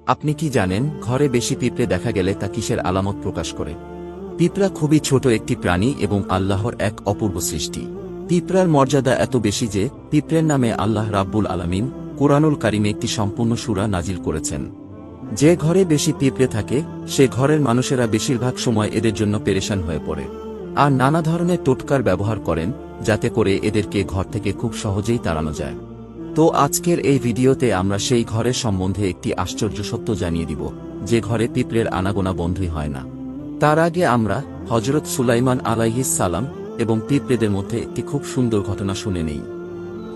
আপনি কি জানেন ঘরে বেশি পিঁপড়ে দেখা গেলে তা কিসের আলামত প্রকাশ করে? পিঁপড়া খুবই ছোট একটি প্রাণী এবং আল্লাহর এক অপূর্ব সৃষ্টি। পিঁপড়ার মর্যাদা এত বেশি যে পিঁপড়ের নামে আল্লাহ রাব্বুল আলামিন কুরআনুল কারিমে একটি সম্পূর্ণ সূরা নাজিল করেছেন। যে ঘরে বেশি পিঁপড়ে থাকে সে ঘরের মানুষেরা বেশিরভাগ সময় এদের জন্য পেরেশান হয়ে পড়ে আর নানা ধরনের টোটকার ব্যবহার করেন যাতে করে এদেরকে ঘর থেকে খুব সহজেই তাড়ানো যায়। তো আজকের এই ভিডিওতে আমরা সেই ঘরের সম্বন্ধে একটি আশ্চর্য সত্য জানিয়ে দিব যে ঘরে পিঁপড়ের আনাগোনা বন্ধই হয় না। তার আগে আমরা হযরত সুলাইমান আলাইহিস সালাম এবং পিঁপড়েদের মধ্যে একটি খুব সুন্দর ঘটনা শুনে নেই।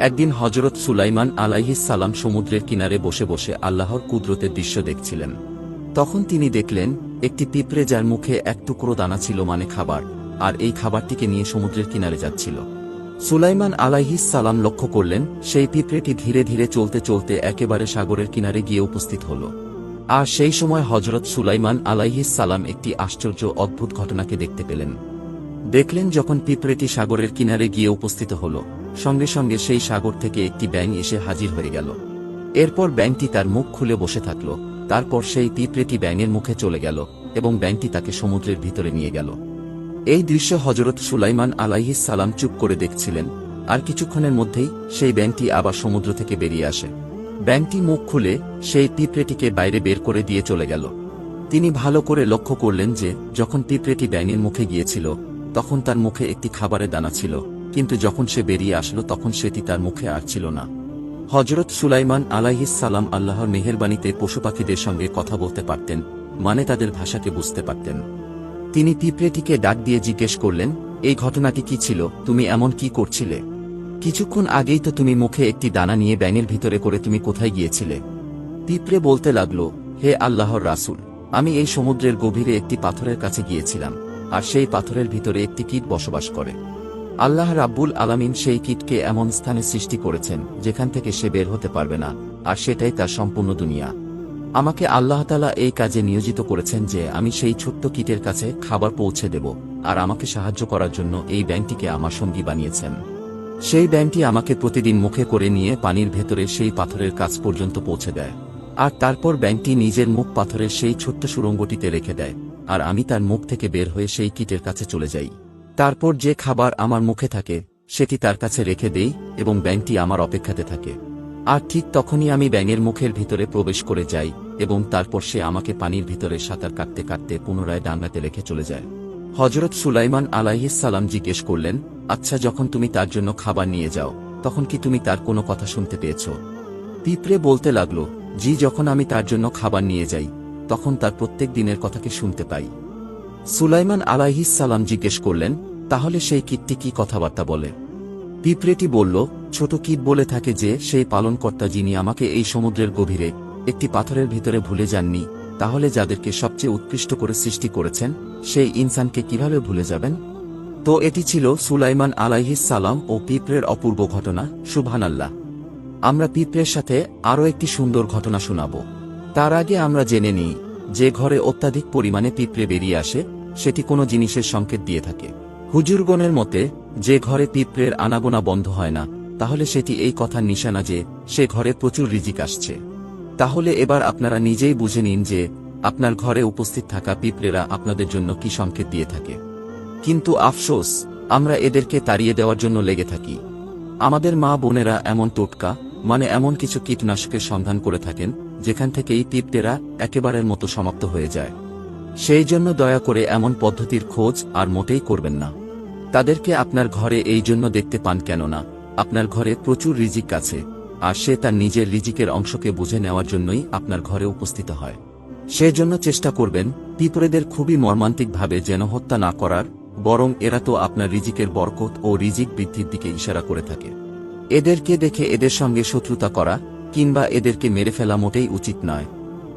একদিন হযরত সুলাইমান আলাইহিস সালাম সমুদ্রের কিনারে বসে বসে আল্লাহর কুদরতের দৃশ্য দেখছিলেন। তখন তিনি দেখলেন একটি পিঁপড়ে যার মুখে এক টুকরো দানা ছিল মানে খাবার, আর এই খাবারটিকে নিয়ে সমুদ্রের কিনারে যাচ্ছিল। সুলাইমান আলাইহিস সালাম লক্ষ্য করলেন সেই পিঁপড়েটি ধীরে ধীরে চলতে চলতে একেবারে সাগরের কিনারে গিয়ে উপস্থিত হল। আর সেই সময় হযরত সুলাইমান আলাইহিস সালাম একটি আশ্চর্য অদ্ভুত ঘটনাকে দেখতে পেলেন। দেখলেন যখন পিঁপড়েটি সাগরের কিনারে গিয়ে উপস্থিত হল, সঙ্গে সঙ্গে সেই সাগর থেকে একটি ব্যাঙ এসে হাজির হয়ে গেল। এরপর ব্যাঙটি তার মুখ খুলে বসে থাকল। তারপর সেই পিঁপড়েটি ব্যাঙের মুখে চলে গেল এবং ব্যাঙটি তাকে সমুদ্রের ভিতরে নিয়ে গেল। এই দৃশ্য হযরত সুলাইমান আলাইহিস সালাম চুপ করে দেখছিলেন। আর কিছুক্ষণের মধ্যেই সেই ব্যাঙটি আবার সমুদ্র থেকে বেরিয়ে আসে। ব্যাঙটি মুখ খুলে সেই পিঁপড়েটিকে বাইরে বের করে দিয়ে চলে গেল। তিনি ভালো করে লক্ষ্য করলেন যে যখন পিঁপড়েটি ব্যাঙের মুখে গিয়েছিল তখন তার মুখে একটি খাবারের দানা ছিল, কিন্তু যখন সে বেরিয়ে আসলো তখন সেটি তার মুখে আর ছিল না। হযরত সুলাইমান আলাইহিস সালাম আল্লাহর মেহেরবানিতে পশুপাখিদের সঙ্গে কথা বলতে পারতেন, মানে তাদের ভাষাকে বুঝতে পারতেন। তিনি পিঁপড়েটিকে ডাক দিয়ে জিজ্ঞেস করলেন, এই ঘটনাটি কি ছিল? তুমি এমন কি করছিলে? কিছুক্ষণ আগেই তো তুমি মুখে একটি দানা নিয়ে ব্যাঙের ভিতরে করে তুমি কোথায় গিয়েছিলে? পিঁপড়ে বলতে লাগল, হে আল্লাহর রাসূল, আমি এই সমুদ্রের গভীরে একটি পাথরের কাছে গিয়েছিলাম, আর সেই পাথরের ভিতরে একটি কীট বসবাস করে। আল্লাহ রাব্বুল আলামিন সেই কীটকে এমন স্থানে সৃষ্টি করেছেন যেখান থেকে সে বের হতে পারবে না, আর সেটাই তার সম্পূর্ণ দুনিয়া। আমাকে আল্লাহ তাআলা এই কাজে নিয়োজিত করেছেন যে আমি সেই ছোট্ট কীটের কাছে খাবার পৌঁছে দেব, আর আমাকে সাহায্য করার জন্য এই ব্যাঙটিকে আমার সঙ্গী বানিয়েছেন। সেই ব্যাঙটি আমাকে প্রতিদিন মুখে করে নিয়ে পানির ভেতরে সেই পাথরের কাছ পর্যন্ত পৌঁছে দেয়, আর তারপর ব্যাঙটি নিজের মুখ পাথরের সেই ছোট্ট সুড়ঙ্গটিতে রেখে দেয়, আর আমি তার মুখ থেকে বের হয়ে সেই কীটের কাছে চলে যাই। তারপর যে খাবার আমার মুখে থাকে সেটি তার কাছে রেখে দেই এবং ব্যাঙটি আমার অপেক্ষাতে থাকে। আর ঠিক তখনই আমি ব্যাঙের মুখের ভিতরে প্রবেশ করে যাই এবং তারপর সে আমাকে পানির ভিতরে সাঁতার কাটতে কাটতে পুনরায় ডাঙাতে রেখে চলে যায়। হযরত সুলাইমান আলাইহিস সালাম জিজ্ঞেস করলেন, আচ্ছা, যখন তুমি তার জন্য খাবার নিয়ে যাও তখন কি তুমি তার কোনো কথা শুনতে পেয়েছ? পিঁপড়ে বলতে লাগল, জি, যখন আমি তার জন্য খাবার নিয়ে যাই তখন তার প্রত্যেক দিনের কথাকে শুনতে পাই। সুলাইমান আলাইহিস সালাম জিজ্ঞেস করলেন, তাহলে সেই কীটটি কি কথাবার্তা বলে? পিঁপড়েটি বলল, ছোট কীট বলে থাকে যে সেই পালনকর্তা যিনি আমাকে এই সমুদ্রের গভীরে একটি পাথরের ভিতরে ভুলে যাননি, তাহলে যাদেরকে সবচেয়ে উৎকৃষ্ট করে সৃষ্টি করেছেন সেই ইনসানকে কিভাবে ভুলে যাবেন? তো এটি ছিল সুলাইমান আলাইহিস সালাম ও পিঁপড়ের অপূর্ব ঘটনা। সুবহানাল্লাহ। আমরা পিঁপড়ের সাথে আরও একটি সুন্দর ঘটনা শোনাব। তার আগে আমরা জেনে নিই যে ঘরে অত্যাধিক পরিমাণে পিঁপড়ে বেরিয়ে আসে সেটি কোনো জিনিসের সংকেত দিয়ে থাকে। হুজুরগণের মতে যে ঘরে পিঁপড়ের আনাগোনা বন্ধ হয় না তাহলে সেটি এই কথার নিশানা যে সে ঘরে প্রচুর রিজিক আসছে। তাহলে এবার আপনারা নিজেই বুঝে নিন যে আপনার ঘরে উপস্থিত থাকা পিঁপড়েরা আপনাদের জন্য কি সংকেত দিয়ে থাকে। কিন্তু আফসোস, আমরা এদেরকে তাড়িয়ে দেওয়ার জন্য লেগে থাকি। আমাদের মা বোনেরা এমন টোটকা মানে এমন কিছু কীটনাশকের সন্ধান করে থাকেন যেখান থেকে এই পিঁপড়েরা একেবারের মতো সমাপ্ত হয়ে যায়। সেই জন্য দয়া করে এমন পদ্ধতির খোঁজ আর মোটেই করবেন না। তাদেরকে আপনার ঘরে এই জন্য দেখতে পান কেননা আপনার ঘরে প্রচুর রিজিক আছে, আর সে তার নিজের রিজিকের অংশকে বুঝে নেওয়ার জন্যই আপনার ঘরে উপস্থিত হয়। সেজন্য চেষ্টা করবেন পিঁপড়েদের খুবই মর্মান্তিকভাবে যেন হত্যা না করার, বরং এরা তো আপনার রিজিকের বরকত ও রিজিক বৃদ্ধির দিকে ইশারা করে থাকে। এদেরকে দেখে এদের সঙ্গে শত্রুতা করা কিংবা এদেরকে মেরে ফেলা মোটেই উচিত নয়।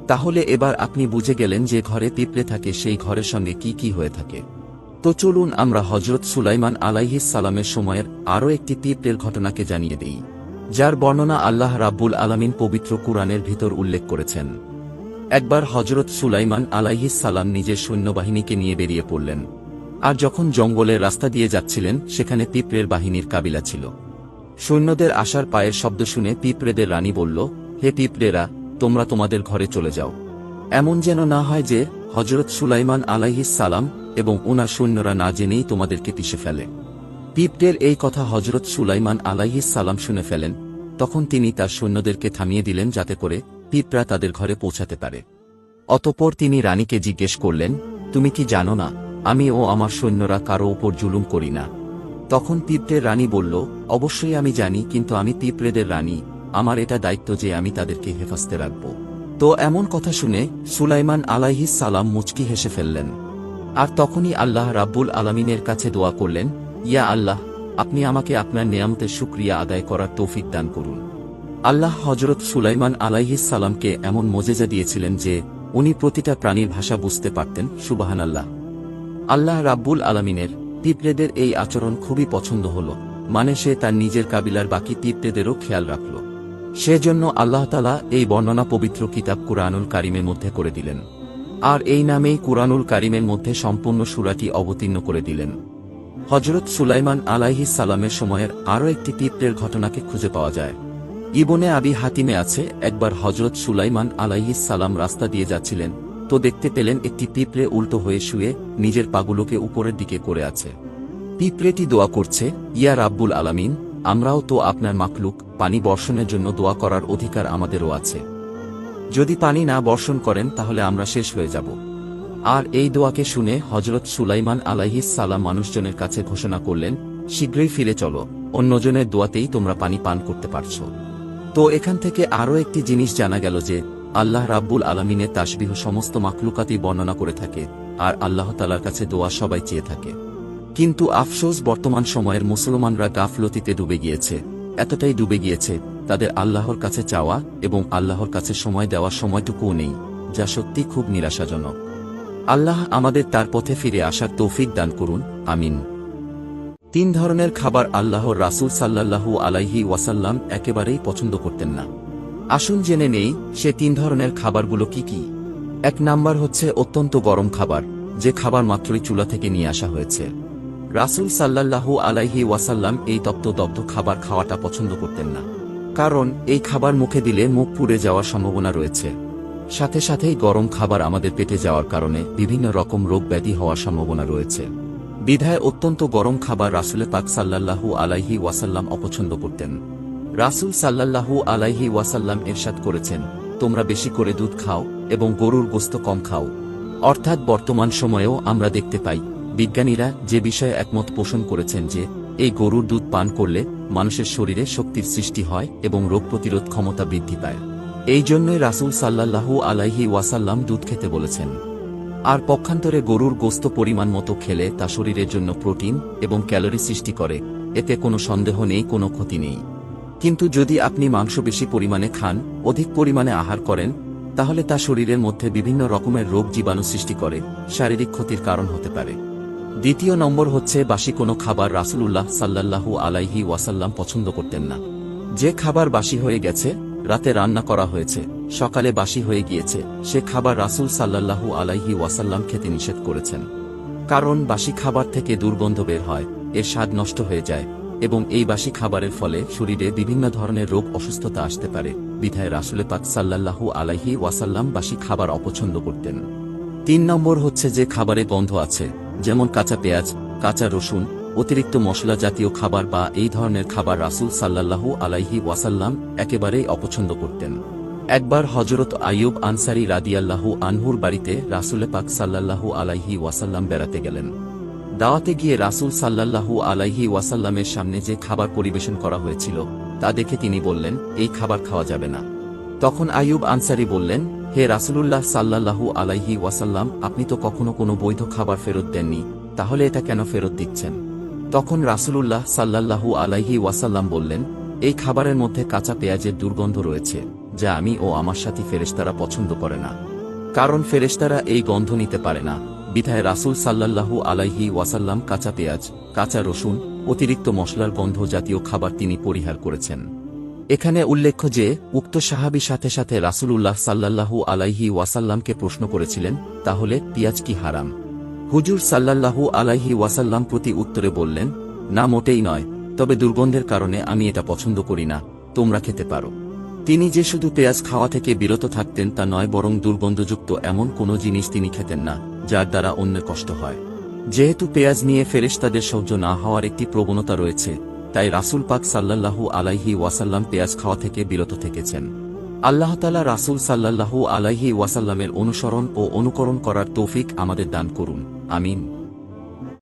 তাহলে এবার আপনি বুঝে গেলেন যে ঘরে পিঁপড়ে থাকে সেই ঘরের সঙ্গে কি কি হয়ে থাকে। তো চলুন আমরা হযরত সুলাইমান আলাইহিস সালামের সময়ের আরও একটি পিঁপড়ের ঘটনাকে জানিয়ে দিই, যার বর্ণনা আল্লাহ রাব্বুল আলামিন পবিত্র কুরআনের ভিতর উল্লেখ করেছেন। একবার হযরত সুলাইমান আলাইহিস সালাম নিজের সৈন্যবাহিনীকে নিয়ে বেরিয়ে পড়লেন, আর যখন জঙ্গলের রাস্তা দিয়ে যাচ্ছিলেন সেখানে পিঁপড়ের বাহিনীর কাবিলা ছিল। সৈন্যদের আসার পায়ের শব্দ শুনে পিঁপড়েদের রানী বলল, হে পিঁপড়েরা, তোমরা তোমাদের ঘরে চলে যাও। এমন যেন না হয় যে হযরত সুলাইমান আলাইহিস সালাম এবং ওনার সৈন্যরা না জেনেই তোমাদেরকে পিষে ফেলে। পিঁপড়ের এই কথা হযরত সুলাইমান আলাইহিস সালাম শুনে ফেলেন। তখন তিনি তার সৈন্যদেরকে থামিয়ে দিলেন যাতে করে পিঁপড়া তাদের ঘরে পৌঁছাতে পারে। অতঃপর তিনি রানীকে জিজ্ঞেস করলেন, তুমি কি জানো না আমি ও আমার সৈন্যরা কারো ওপর জুলুম করি না? তখন পিঁপড়ের রানী বলল, অবশ্যই আমি জানি, কিন্তু আমি পিঁপড়েদের রানী, আমার এটা দায়িত্ব যে আমি তাদেরকে হেফাজতে রাখব। তো এমন কথা শুনে সুলাইমান আলাইহিস সালাম মুচকি হেসে ফেললেন। আর তখনই আল্লাহ রাব্বুল আলামিনের কাছে দোয়া করলেন, ইয়া আল্লাহ, আপনি আমাকে আপনার নেয়ামতের শুকরিয়া আদায় করার তৌফিক দান করুন। আল্লাহ হযরত সুলাইমান আলাইহিস সালামকে এমন মোজেজা দিয়েছিলেন যে উনি প্রতিটা প্রাণীর ভাষা বুঝতে পারতেন। সুবহানাল্লাহ। আল্লাহ রাব্বুল আলামিনের পিঁপড়েদের এই আচরণ খুবই পছন্দ হল, মানে সে তার নিজের কাবিলার বাকি পিঁপড়েদেরও খেয়াল রাখল। সেজন্য আল্লাহ তাআলা এই বর্ণনা পবিত্র কিতাব কুরআনুল কারীমের মধ্যে করে দিলেন। আর এই নামেই কুরআনুল কারীমের মধ্যে সম্পূর্ণ সূরাটি অবতীর্ণ করে দিলেন। হযরত সুলাইমান আলাইহিস সালামের সময়ের আরও একটি পিঁপড়ের ঘটনাকে খুঁজে পাওয়া যায়। ইবনে আবি হাতিমে আছে, একবার হযরত সুলাইমান আলাইহিস সালাম রাস্তা দিয়ে যাচ্ছিলেন, তো দেখতে পেলেন একটি পিঁপড়ে উল্টো হয়ে শুয়ে নিজের পাগুলোকে উপরের দিকে করে আছে। পিঁপড়েটি দোয়া করছে, ইয়া রাব্বুল আলামিন, আমরাও তো আপনার মাখলুক, পানি বর্ষণের জন্য দোয়া করার অধিকার আমাদেরও আছে। যদি পানি না বর্ষণ করেন তাহলে আমরা শেষ হয়ে যাব। আর এই দোয়াকে শুনে হযরত সুলাইমান আলাইহিস সালাম মানুষজনের কাছে ঘোষণা করলেন, শীঘ্রই ফিরে চলো, অন্যজনের দোয়াতেই তোমরা পানি পান করতে পারছো। তো এখান থেকে আরও একটি জিনিস জানা গেল যে আল্লাহ রাব্বুল আলামিনের তাসবিহ সমস্ত মাখলুকাতই বর্ণনা করে থাকে, আর আল্লাহ তাআলার কাছে দোয়া সবাই চেয়ে থাকে। কিন্তু আফসোস, বর্তমান সময়ের মুসলমানরা গাফলতিতে ডুবে গিয়েছে, এতটাই ডুবে গিয়েছে তাদের আল্লাহর কাছে চাওয়া এবং আল্লাহর কাছে সময় দেওয়ার সময়টুকুও নেই, যা সত্যি খুব নিরাশাজনক। আল্লাহ আমাদের তার পথে ফিরে আসার তৌফিক দান করুন, আমিন। 3 ধরনের খাবার আল্লাহর রাসূল সাল্লাল্লাহু আলাইহি ওয়াসাল্লাম একেবারেই পছন্দ করতেন না। আসুন জেনে নেই সে 3 ধরনের খাবারগুলো কি কি। 1 নাম্বার হচ্ছে অত্যন্ত গরম খাবার, যে খাবার মাত্রই চুলা থেকে নিয়ে আসা হয়েছে। রাসূল সাল্লাল্লাহু আলাইহি ওয়াসাল্লাম এই তপ্ত খাবার খাওয়াটা পছন্দ করতেন না, কারণ এই খাবার মুখে দিলে মুখ পুড়ে যাওয়ার সম্ভাবনা রয়েছে। সাথে সাথেই গরম খাবার আমাদের পেটে যাওয়ার কারণে বিভিন্ন রকম রোগ ব্যাধি হওয়ার সম্ভাবনা রয়েছে। বিধায় অত্যন্ত গরম খাবার রাসূল পাক সাল্লাল্লাহু আলাইহি ওয়াসাল্লাম অপছন্দ করতেন। রাসূল সাল্লাল্লাহু আলাইহি ওয়াসাল্লাম ইরশাদ করেছেন, তোমরা বেশি করে দুধ খাও এবং গরুর গোশত কম খাও। অর্থাৎ বর্তমান সময়েও আমরা দেখতে পাই বিজ্ঞানীরা যে বিষয়ে একমত পোষণ করেছেন যে এই গরুর দুধ পান করলে মানুষের শরীরে শক্তির সৃষ্টি হয় এবং রোগ প্রতিরোধ ক্ষমতা বৃদ্ধি পায়। এই জন্যই রাসূল সাল্লাল্লাহু আলাইহি ওয়াসাল্লাম দুধ খেতে বলেছেন। আর পক্ষান্তরে গরুর গোশত পরিমাণ মতো খেলে তা শরীরের জন্য প্রোটিন এবং ক্যালোরি সৃষ্টি করে, এতে কোনো সন্দেহ নেই, কোনো ক্ষতি নেই। কিন্তু যদি আপনি মাংস বেশি পরিমাণে খান, অধিক পরিমাণে আহার করেন, তাহলে তা শরীরের মধ্যে বিভিন্ন রকমের রোগ জীবাণু সৃষ্টি করে, শারীরিক ক্ষতির কারণ হতে পারে। 2 নম্বর হচ্ছে বাসি কোনো খাবার রাসূলুল্লাহ সাল্লাল্লাহু আলাইহি ওয়াসাল্লাম পছন্দ করতেন না। যে খাবার বাসি হয়ে গেছে, রাতে রান্না করা হয়েছে, সকালে বাসি হয়ে গিয়েছে, সে খাবার রাসূল সাল্লাল্লাহু আলাইহি ওয়াসাল্লাম খেতে নিষেধ করেছেন। কারণ বাসি খাবার থেকে দুর্গন্ধ বের হয়, এর স্বাদ নষ্ট হয়ে যায় এবং এই বাসি খাবারের ফলে শরীরে বিভিন্ন ধরনের রোগ অসুস্থতা আসতে পারে। বিধায় রাসূল পাক সাল্লাল্লাহু আলাইহি ওয়াসাল্লাম বাসি খাবার অপছন্দ করতেন। 3 নম্বর হচ্ছে যে খাবারে গন্ধ আছে, যেমন কাঁচা পেঁয়াজ, কাঁচা রসুন, অতিরিক্ত মশলা জাতীয় খাবার বা এই ধরনের খাবার রাসূল সাল্লাল্লাহু আলাইহি ওয়াসাল্লাম একেবারেই অপছন্দ করতেন। একবার হযরত আইয়ুব আনসারী রাদিয়াল্লাহু আনহুর বাড়িতে রাসূল পাক সাল্লাল্লাহু আলাইহি ওয়াসাল্লাম বেড়াতে গেলেন। দাওয়াতে গিয়ে রাসূল সাল্লাল্লাহু আলাইহি ওয়াসাল্লামের সামনে যে খাবার পরিবেশন করা হয়েছিল তা দেখে তিনি বললেন, এই খাবার খাওয়া যাবে না। তখন আইয়ুব আনসারী বললেন, হে রাসূলুল্লাহ সাল্লাল্লাহু আলাইহি ওয়াসাল্লাম, আপনি তো কখনো কোনো বৈধ খাবার ফেরত দেননি, তাহলে এটা কেন ফেরত দিচ্ছেন? তখন রাসূলুল্লাহ সাল্লাল্লাহু আলাইহি ওয়াসাল্লাম বললেন, এই খাবারের মধ্যে কাঁচা পেঁয়াজের দুর্গন্ধ রয়েছে, যা আমি ও আমার সাথী ফেরেশতারা পছন্দ করে না। কারণ ফেরেশতারা এই গন্ধ নিতে পারে না। বিধায় রাসূল সাল্লাল্লাহু আলাইহি ওয়াসাল্লাম কাঁচা পেঁয়াজ, কাঁচা রসুন, অতিরিক্ত মশলার গন্ধ জাতীয় খাবার তিনি পরিহার করেছেন। এখানে উল্লেখ্য যে উক্ত সাহাবী সাথে সাথে রাসূলুল্লাহ সাল্লাল্লাহু আলাইহি ওয়াসাল্লামকে প্রশ্ন করেছিলেন, তাহলে পেঁয়াজ কি হারাম? হুজুর সাল্লাল্লাহু আলাইহি ওয়াসাল্লাম প্রতি উত্তরে বললেন, না, মোটেই নয়, তবে দুর্গন্ধের কারণে আমি এটা পছন্দ করি না, তোমরা খেতে পারো। তিনি যে শুধু পেঁয়াজ খাওয়া থেকে বিরত থাকতেন তা নয়, বরং দুর্গন্ধযুক্ত এমন কোনো জিনিস তিনি খেতেন না যার দ্বারা অন্যের কষ্ট হয়। যেহেতু পেঁয়াজ নিয়ে ফেরেশতাদের সহ্য না হওয়ার একটি প্রবণতা রয়েছে, তাই রাসূল পাক সাল্লাল্লাহু আলাইহি ওয়াসাল্লাম পেঁয়াজ খাওয়া থেকে বিরত থেকেছেন। আল্লাহ তাআলা রাসূল সাল্লাল্লাহু আলাইহি ওয়াসাল্লামের অনুসরণ ও অনুকরণ করার তৌফিক আমাদের দান করুন। আমিন।